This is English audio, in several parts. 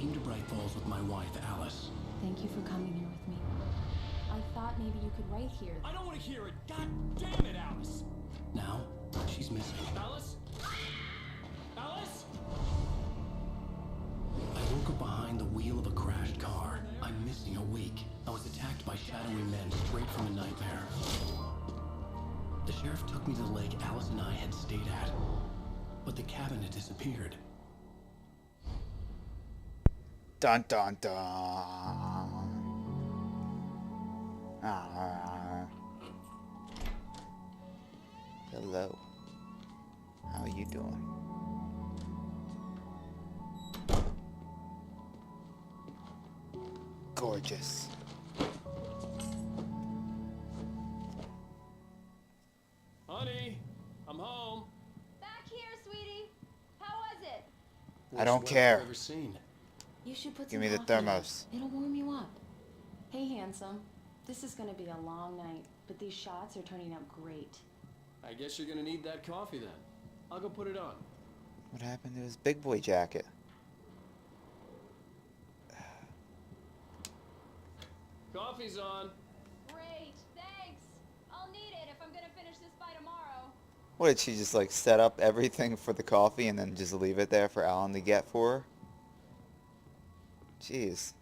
came to Bright Falls with my wife, Alice. Thank you for coming here with me. I thought maybe you could write here. I don't want to hear it! God damn it, Alice! Now, she's missing. Alice? Alice? I woke up behind the wheel of a crashed car. I'm missing a week. I was attacked by shadowy men straight from a nightmare. The sheriff took me to the lake Alice and I had stayed at, but the cabin had disappeared. Dun dun dun. Ah. Hello. How are you doing? Gorgeous. Honey, I'm home. Back here, sweetie. How was it? I don't care. I've ever seen. You should put Give some me the coffee in. thermos. It'll warm you up. Hey, handsome. This is gonna be a long night, but these shots are turning out great. I guess you're gonna need that coffee then. I'll go put it on. What happened to his big boy jacket? Coffee's on. Great, thanks. I'll need it if I'm gonna finish this by tomorrow. What, did she just like set up everything for the coffee and then just leave it there for Alan to get for her? Jeez.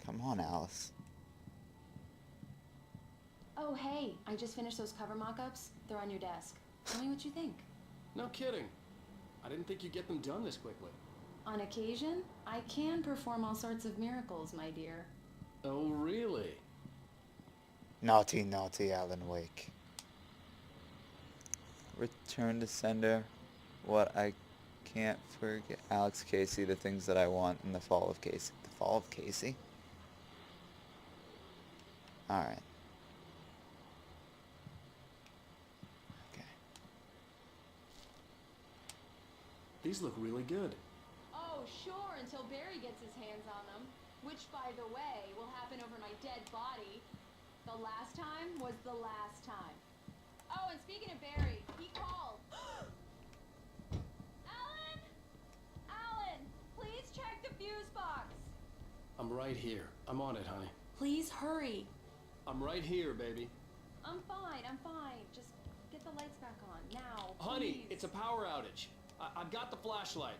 Come on, Alice. Oh, hey, I just finished those cover mock-ups. They're on your desk. Tell me what you think. No kidding. I didn't think you'd get them done this quickly. On occasion, I can perform all sorts of miracles, my dear. Oh, really? Naughty, naughty Alan Wake. Return to sender. What I can't forget. Alex Casey, the things that I want in the fall of Casey. The fall of Casey? Alright. Okay. These look really good. Oh, sure, until Barry gets his hands on them. Which, by the way, will happen over my dead body. The last time was the last time. Oh, and speaking of Barry, he called. Alan! Alan, please check the fuse box. I'm right here. I'm on it, honey. Please hurry. I'm right here, baby. I'm fine, I'm fine. Just get the lights back on, now, Honey, please. it's a power outage. I've got the flashlight.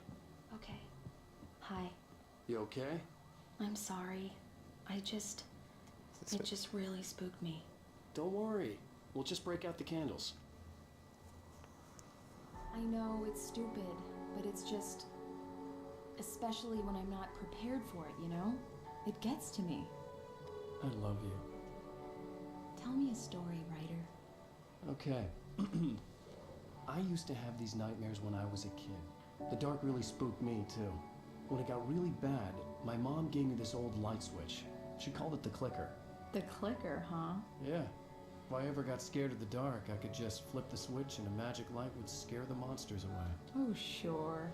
Okay. Hi. You okay? I'm sorry. It just really spooked me. Don't worry. We'll just break out the candles. I know it's stupid, but it's just... Especially when I'm not prepared for it, you know? It gets to me. I love you. Tell me a story, writer. Okay. I used to have these nightmares when I was a kid. The dark really spooked me, too. When it got really bad, my mom gave me this old light switch. She called it the clicker. The clicker, huh? Yeah. If I ever got scared of the dark, I could just flip the switch and a magic light would scare the monsters away. Oh, sure.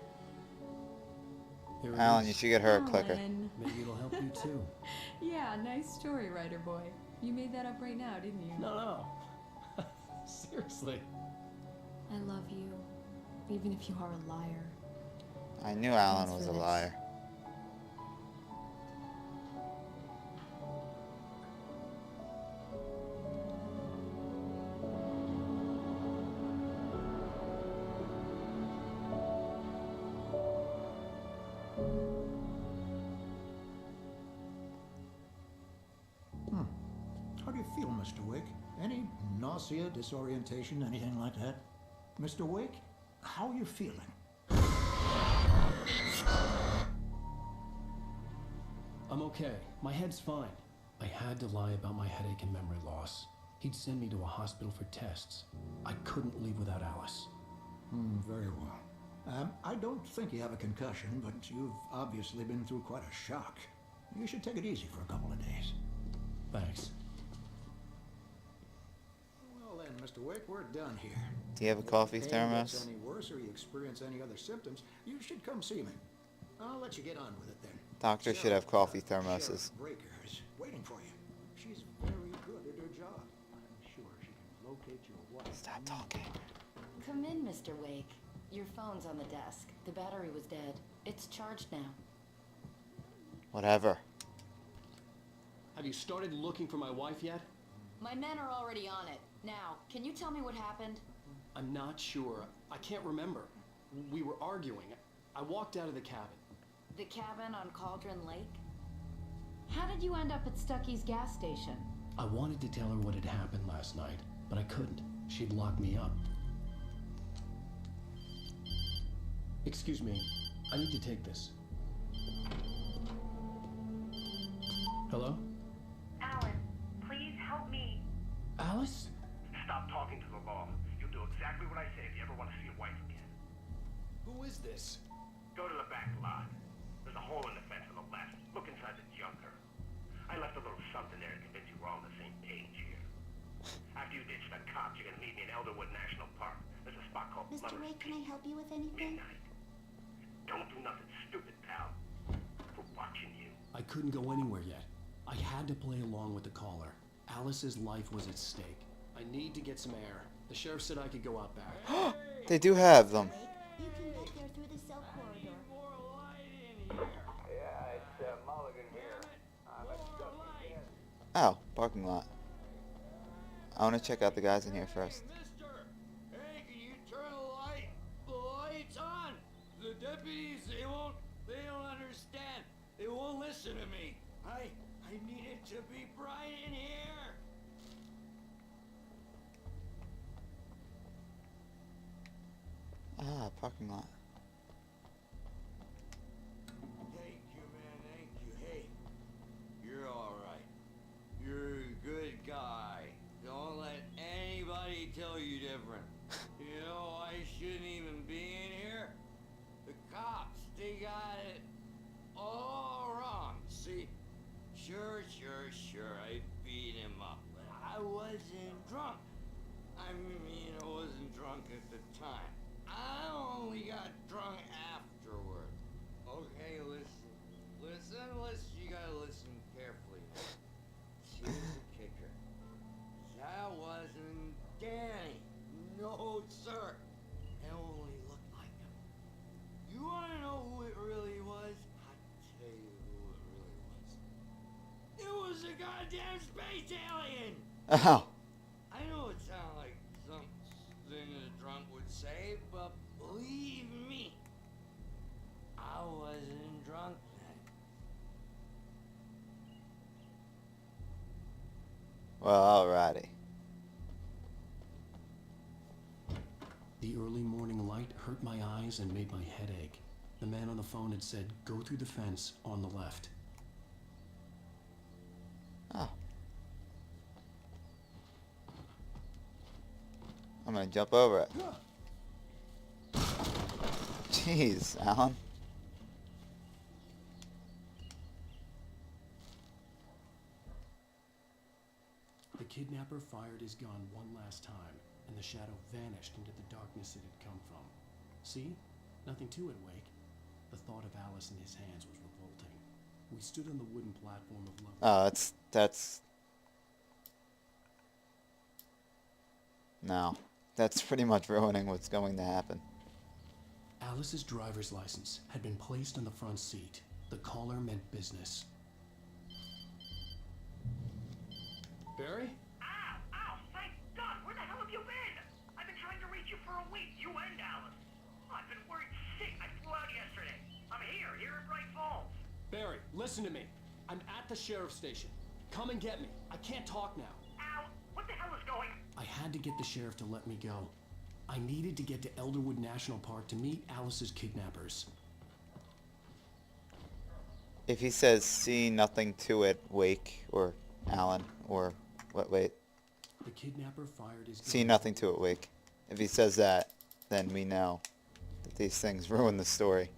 Here it Alan, is. you should get her a clicker. Alan. Maybe it'll help you, too. Yeah, nice story, writer boy. You made that up right now, didn't you? No. Seriously. I love you, even if you are a liar. I knew Alan Thanks was for a this. liar. How do you feel, Mr. Wake? Any nausea, disorientation, anything like that? Mr. Wake, how are you feeling? I'm okay. My head's fine. I had to lie about my headache and memory loss. He'd send me to a hospital for tests. I couldn't leave without Alice. Very well. I don't think you have a concussion, but you've obviously been through quite a shock. You should take it easy for a couple of days. Thanks. Well then, Mr. Wake, we're done here. Do you have a coffee If your pain gets thermos? any worse or you experience any other symptoms, you should come see me. I'll let you get on with it then. Doctor should have coffee thermoses. Sheriff Breaker is waiting for you. She's very good at her job. I'm sure she can locate your wife. Stop talking. Come in, Mr. Wake. Your phone's on the desk. The battery was dead. It's charged now. Whatever. Have you started looking for my wife yet? My men are already on it. Now, can you tell me what happened? I'm not sure. I can't remember. We were arguing. I walked out of the cabin. The cabin on Cauldron Lake? How did you end up at Stucky's gas station? I wanted to tell her what had happened last night, but I couldn't. She'd locked me up. Excuse me. I need to take this. Hello? Alan, please help me. Alice? Stop talking to the law. You'll do exactly what I say if you ever want to see your wife again. Who is this? Go to the back lot. There's a hole in the fence on the left. Look inside the junker. I left a little something there to convince you we're all on the same page here. After you ditch the cops, you're gonna meet me in Elderwood National Park. There's a spot called Mr. Lover's Ray, can I Peak. help you with anything? Midnight. Don't do nothing stupid, pal. We're watching you. I couldn't go anywhere yet. I had to play along with the caller. Alice's life was at stake. I need to get some air. The sheriff said I could go out back. They do have them. You can get there through the cell corridor. Yeah, it's Mulligan here. I'm a Stucky. Oh, parking lot. I want to check out the guys in here first. Mister! Hey, can you turn the lights on? The deputies, they don't understand. They won't listen to me. I need it to be bright in here. Ah, parking lot. Thank you, man, thank you. Hey, you're alright. You're a good guy. Don't let anybody tell you different. You know, I shouldn't even be in here. The cops, they got it all wrong. See, sure, I beat him up, but I wasn't drunk. I mean, I wasn't drunk at the time. I only got drunk afterward. Okay, listen, you gotta listen carefully. Here's the kicker. That wasn't Danny. No, sir. It only looked like him. You wanna know who it really was? I'll tell you who it really was. It was a goddamn space alien! Oh. I know it sounds like something a drunk would say, but believe me, I wasn't drunk then. Well, alrighty. The early morning light hurt my eyes and made my head ache. The man on the phone had said, go through the fence on the left. Oh. I'm gonna jump over it. Jeez, Alan. The kidnapper fired his gun one last time, and the shadow vanished into the darkness it had come from. See? Nothing to it, Wake. The thought of Alice in his hands was revolting. We stood on the wooden platform of love. Oh, that's... No. That's pretty much ruining what's going to happen. Alice's driver's license had been placed on the front seat. The caller meant business. Barry? Ow, thank God. Where the hell have you been? I've been trying to reach you for a week, you and Alice. I've been worried sick. I flew out yesterday. I'm here in Bright Falls. Barry, listen to me. I'm at the sheriff's station. Come and get me. I can't talk now. Al, what the hell is going on? I had to get the sheriff to let me go. I needed to get to Elderwood National Park to meet Alice's kidnappers. If he says, see nothing to it, Wake, or Alan, or... What, wait. The kidnapper fired his gun. See nothing to it, Wake. If he says that, then we know that these things ruin the story.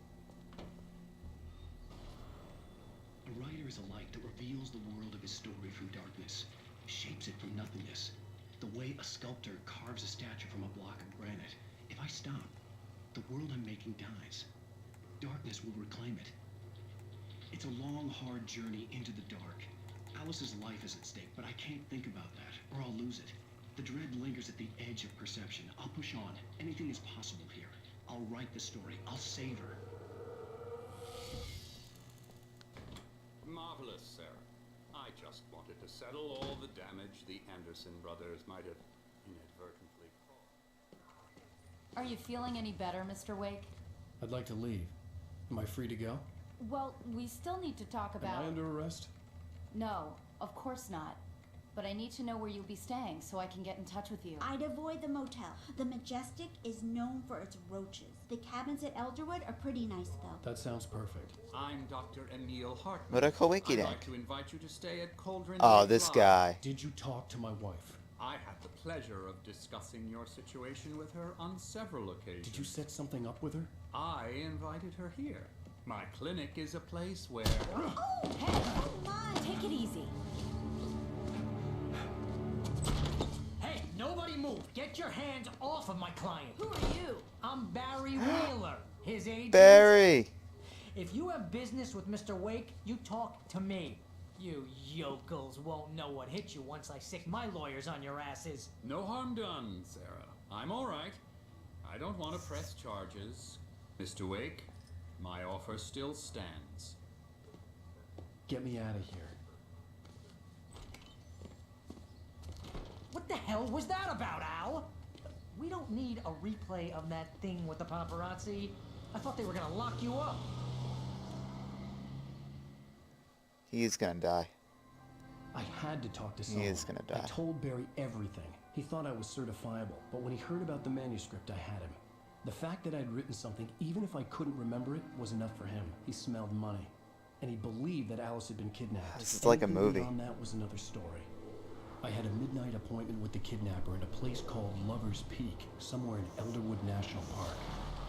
A writer is a light that reveals the world of his story from darkness, shapes it from nothingness. The way a sculptor carves a statue from a block of granite. If I stop, the world I'm making dies. Darkness will reclaim it. It's a long, hard journey into the dark. Alice's life is at stake, but I can't think about that, or I'll lose it. The dread lingers at the edge of perception. I'll push on. Anything is possible here. I'll write the story. I'll save her. to settle all the damage the Anderson brothers might have inadvertently caused. Are you feeling any better, Mr. Wake? I'd like to leave. Am I free to go? Well, we still need to talk about... Am I under arrest? No, of course not. But I need to know where you'll be staying so I can get in touch with you. I'd avoid the motel. The Majestic is known for its roaches. The cabins at Elderwood are pretty nice, though. That sounds perfect. I'm Dr. Emil Hartman. What a co-wiki I'd then. like to invite you to stay at Cauldron Oh, Lake this Lodge. guy. Did you talk to my wife? I had the pleasure of discussing your situation with her on several occasions. Did you set something up with her? I invited her here. My clinic is a place where... Oh, hey, come on, take it easy. Hey, nobody move. Get your hands off of my client. Who are you? I'm Barry Wheeler, his agent. Barry! If you have business with Mr. Wake, you talk to me. You yokels won't know what hit you once I sick my lawyers on your asses. No harm done, Sarah. I'm all right. I don't want to press charges. Mr. Wake, my offer still stands. Get me out of here. What the hell was that about, Al? We don't need a replay of that thing with the paparazzi. I thought they were gonna lock you up. He's gonna die. I had to talk to He someone. is gonna die. I told Barry everything. He thought I was certifiable, but when he heard about the manuscript, I had him. The fact that I'd written something, even if I couldn't remember it, was enough for him. He smelled money. And he believed that Alice had been kidnapped. This is like a Anything movie. beyond that was another story. I had a midnight appointment with the kidnapper in a place called Lover's Peak, somewhere in Elderwood National Park.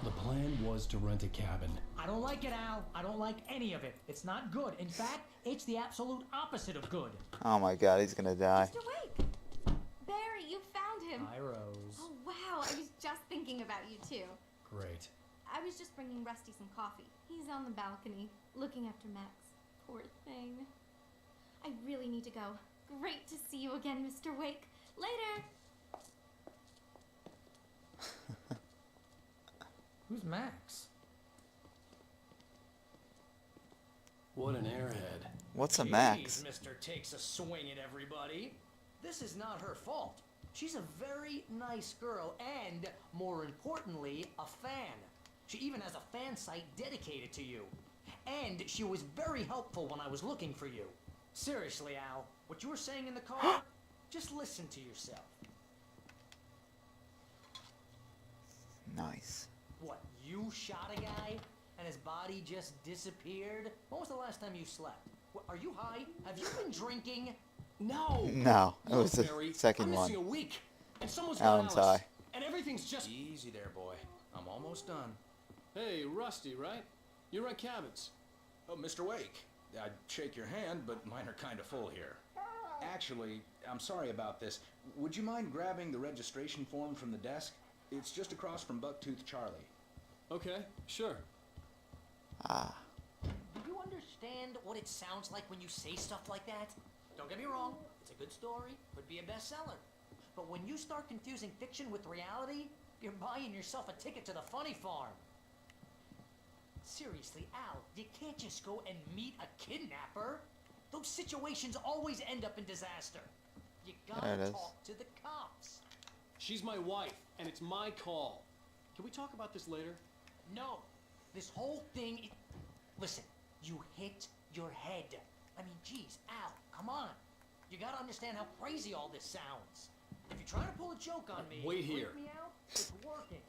The plan was to rent a cabin. I don't like it, Al. I don't like any of it. It's not good. In fact, it's the absolute opposite of good. Oh my god, he's gonna die. Mr. Wake! Barry, you found him! Hi, Rose. Oh, wow, I was just thinking about you, too. Great. I was just bringing Rusty some coffee. He's on the balcony, looking after Max. Poor thing. I really need to go. Great to see you again, Mr. Wake. Later! Who's Max? What an airhead. What's a Jeez, max? Mr. Takes a swing at everybody. This is not her fault. She's a very nice girl and, more importantly, a fan. She even has a fan site dedicated to you. And she was very helpful when I was looking for you. Seriously, Al, what you were saying in the car, just listen to yourself. Nice. What, you shot a guy and his body just disappeared? When was the last time you slept? What, are you high? Have you been drinking? No! No, it Look, was the Barry, second I'm one. missing a week, and someone's got Alan's Alice, high. and everything's just... Easy there, boy. I'm almost done. Hey, Rusty, right? You rent cabins. Oh, Mr. Wake. I'd shake your hand, but mine are kind of full here. Actually, I'm sorry about this. Would you mind grabbing the registration form from the desk? It's just across from Bucktooth Charlie. Okay, sure. Ah. Do you understand what it sounds like when you say stuff like that? Don't get me wrong, it's a good story, could be a bestseller. But when you start confusing fiction with reality, you're buying yourself a ticket to the funny farm. Seriously, Al, you can't just go and meet a kidnapper. Those situations always end up in disaster. You There it gotta is. talk to the cops. She's my wife, and it's my call. Can we talk about this later? No, this whole thing listen, you hit your head. I mean, geez, Al, come on. You gotta understand how crazy all this sounds. If you're trying to pull a joke on me, Wait freak here. me out, it's working.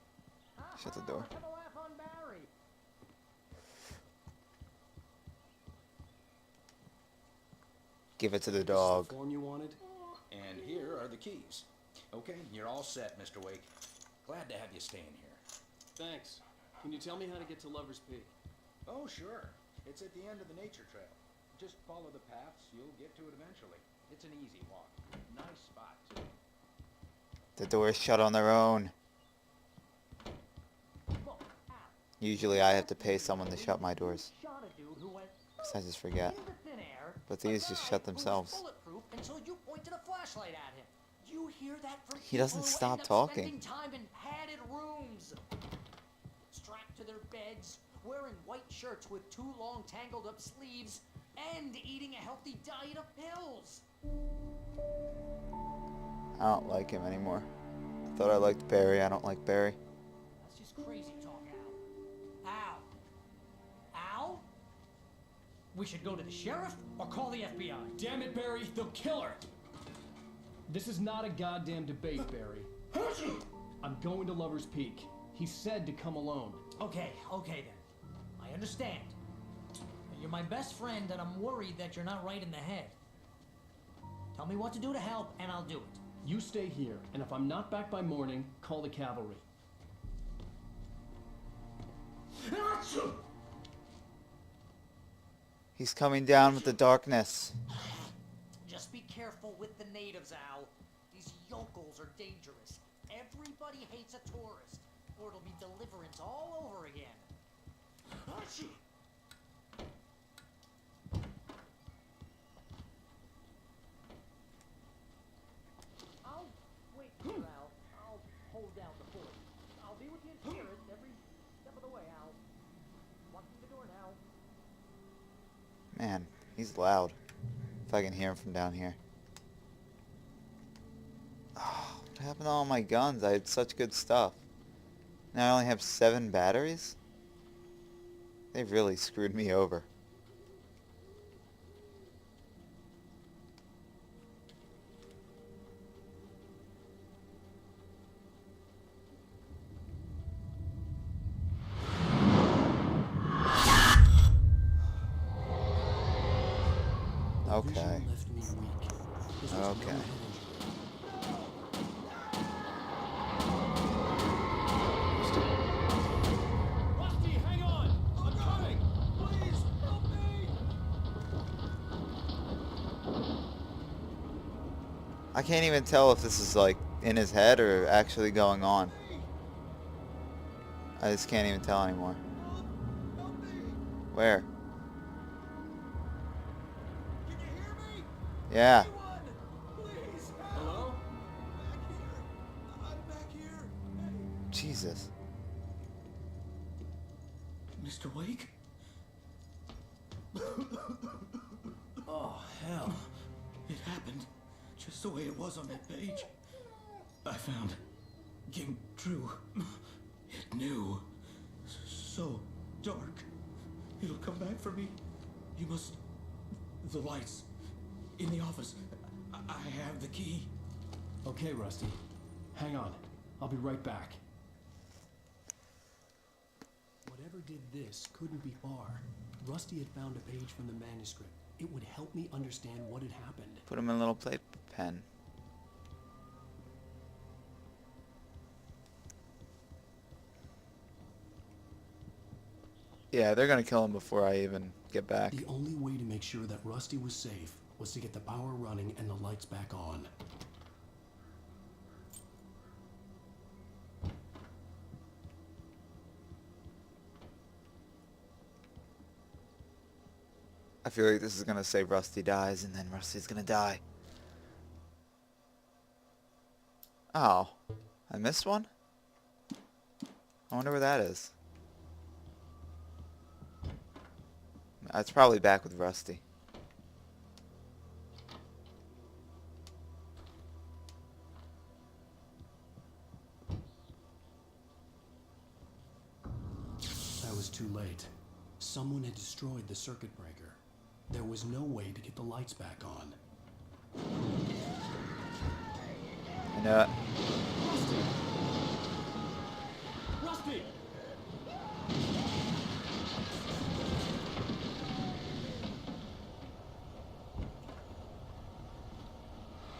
Shut the door. Let's have a laugh on Barry. Give it to the This is dog. the form you wanted? And here are the keys. Okay, you're all set, Mr. Wake. Glad to have you staying here. Thanks. Can you tell me how to get to Lover's Peak? Oh, sure. It's at the end of the nature trail. Just follow the paths, you'll get to it eventually. It's an easy walk. Nice spot, too. The doors shut on their own. Look, Al, Usually I have to pay someone to shut my doors. shot a dude who went 'Cause I just forget. into thin air, But these a just guy shut who was themselves. bulletproof until you pointed a flashlight at him. You hear that from He doesn't people who stop end up talking. spending time in padded rooms, strapped to their beds, wearing white shirts with too long tangled up sleeves, and eating a healthy diet of pills. I don't like him anymore. I thought I liked Barry. I don't like Barry. That's just crazy talk, Al. Al? We should go to the sheriff or call the FBI. Damn it, Barry, they'll kill her. This is not a goddamn debate, Barry. I'm going to Lover's Peak. He said to come alone. Okay then. I understand. You're my best friend, and I'm worried that you're not right in the head. Tell me what to do to help, and I'll do it. You stay here, and if I'm not back by morning, call the cavalry. He's coming down with the darkness. Just be careful with the natives, Al. These yokels are dangerous. Everybody hates a tourist, or it'll be deliverance all over again. I'll wait for you, Al. I'll hold down the fort. I'll be with you in spirit every step of the way, Al. Walk through the door now. Man, he's loud. If I can hear him from down here. Oh, what happened to all my guns? I had such good stuff. Now I only have 7 batteries? They really screwed me over. Okay. Okay. Rusty, hang on! I'm coming! Please, help me! I can't even tell if this is like in his head or actually going on. I just can't even tell anymore. Where? Yeah. Hello? Jesus. Mr. Wake? Oh, hell. It happened just the way it was on that page. I found King True. It knew. So dark. It'll come back for me. You must... The lights. In the office. I have the key. Okay, Rusty. Hang on. I'll be right back. Whatever did this couldn't be far. Rusty had found a page from the manuscript. It would help me understand what had happened. Put him in a little playpen. Yeah, they're gonna kill him before I even get back. The only way to make sure that Rusty was safe was to get the power running and the lights back on. I feel like this is gonna say Rusty dies and then Rusty's gonna die. Oh, I missed one? I wonder where that is. It's probably back with Rusty. I was too late. Someone had destroyed the circuit breaker. There was no way to get the lights back on. I know it. Rusty!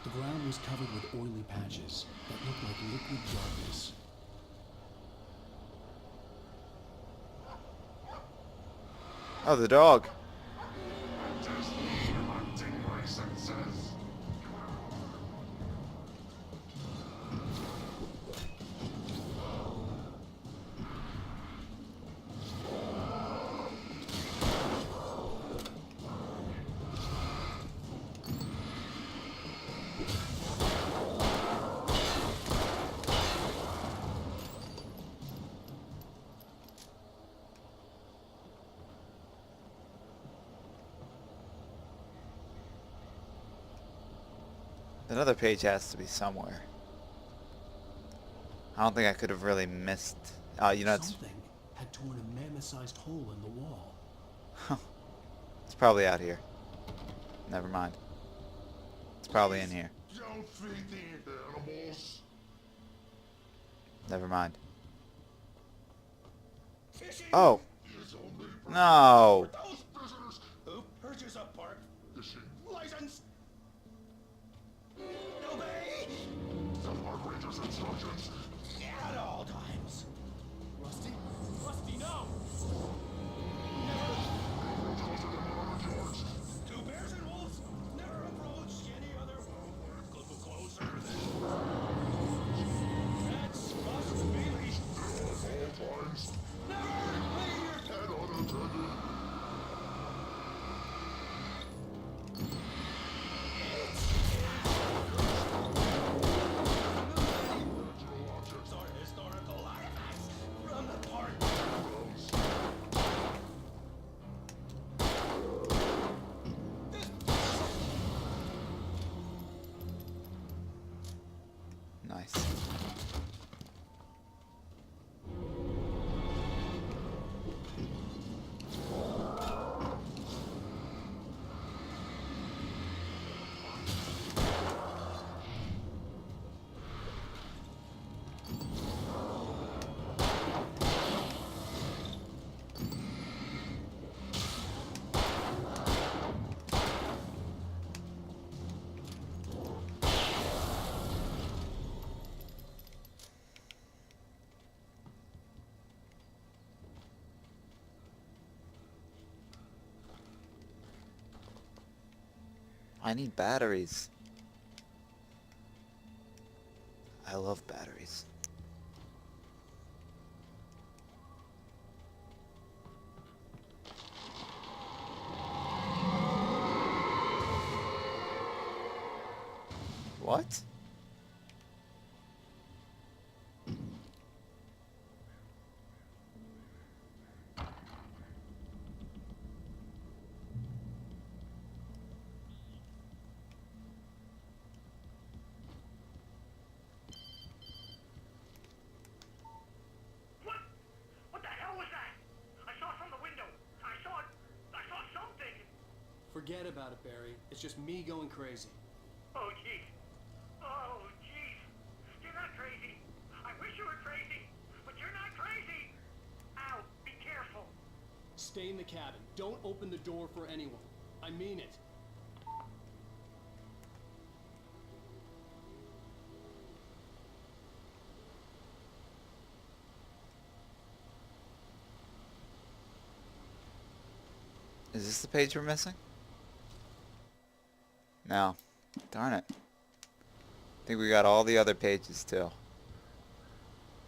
The ground was covered with oily patches that looked like liquid darkness. Oh, the dog. Another page has to be somewhere. I don't think I could have really missed. You know, Something had torn a mammoth-sized hole in the wall. it's probably out here. Never mind. It's probably in here. Don't feed the animals. Never mind. Fishing! Oh! No! Those visitors who purchase a park license. Obey! The park ranger's instructions. At all times. Rusty? Rusty, no! Two bears and wolves never approach any other. Look closer than. That's must be leashed. At all times. Never leave your And unattended. objects are historical artifacts from the park. Nice. I need batteries. I love batteries. What? What the hell was that? I saw it from the window. I saw something. Forget about it, Barry. It's just me going crazy. Oh, jeez. Oh, jeez. You're not crazy. I wish you were crazy, but you're not crazy. Ow, be careful. Stay in the cabin. Don't open the door for anyone. I mean it. Is this the page we're missing? No. Darn it. I think we got all the other pages too.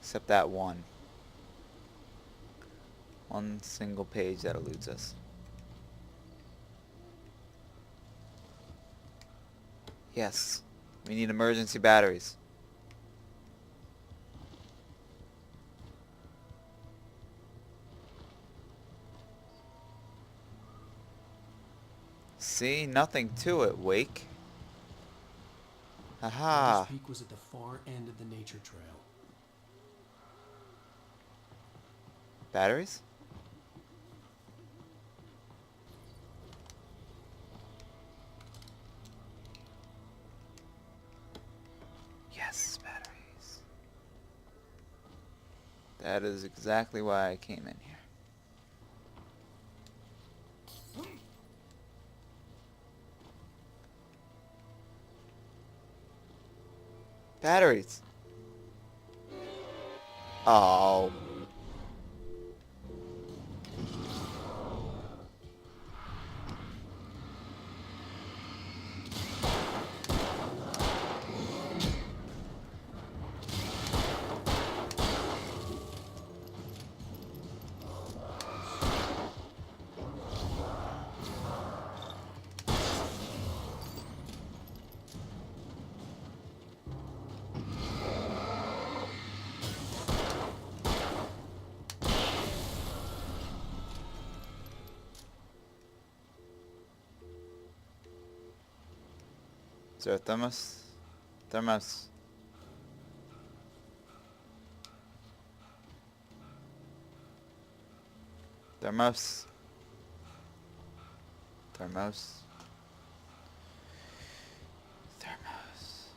Except that one. One single page that eludes us. Yes. We need emergency batteries. See? Nothing to it, Wake. Aha. This peak was at the far end of the nature trail. Batteries? Yes, batteries. That is exactly why I came in here. Batteries. Oh. Is there a thermos? Thermos. Thermos. Thermos. Thermos.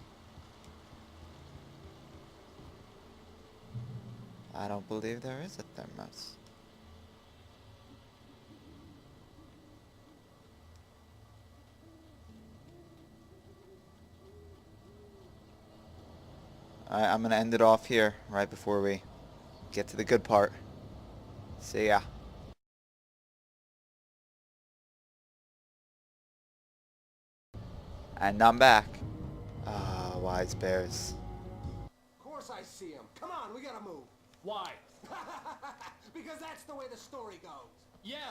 I don't believe there is a thermos. Alright, I'm gonna end it off here right before we get to the good part. See ya. And I'm back. Ah, wise bears. Of course I see him. Come on, we gotta move. Why? Because that's the way the story goes. Yeah,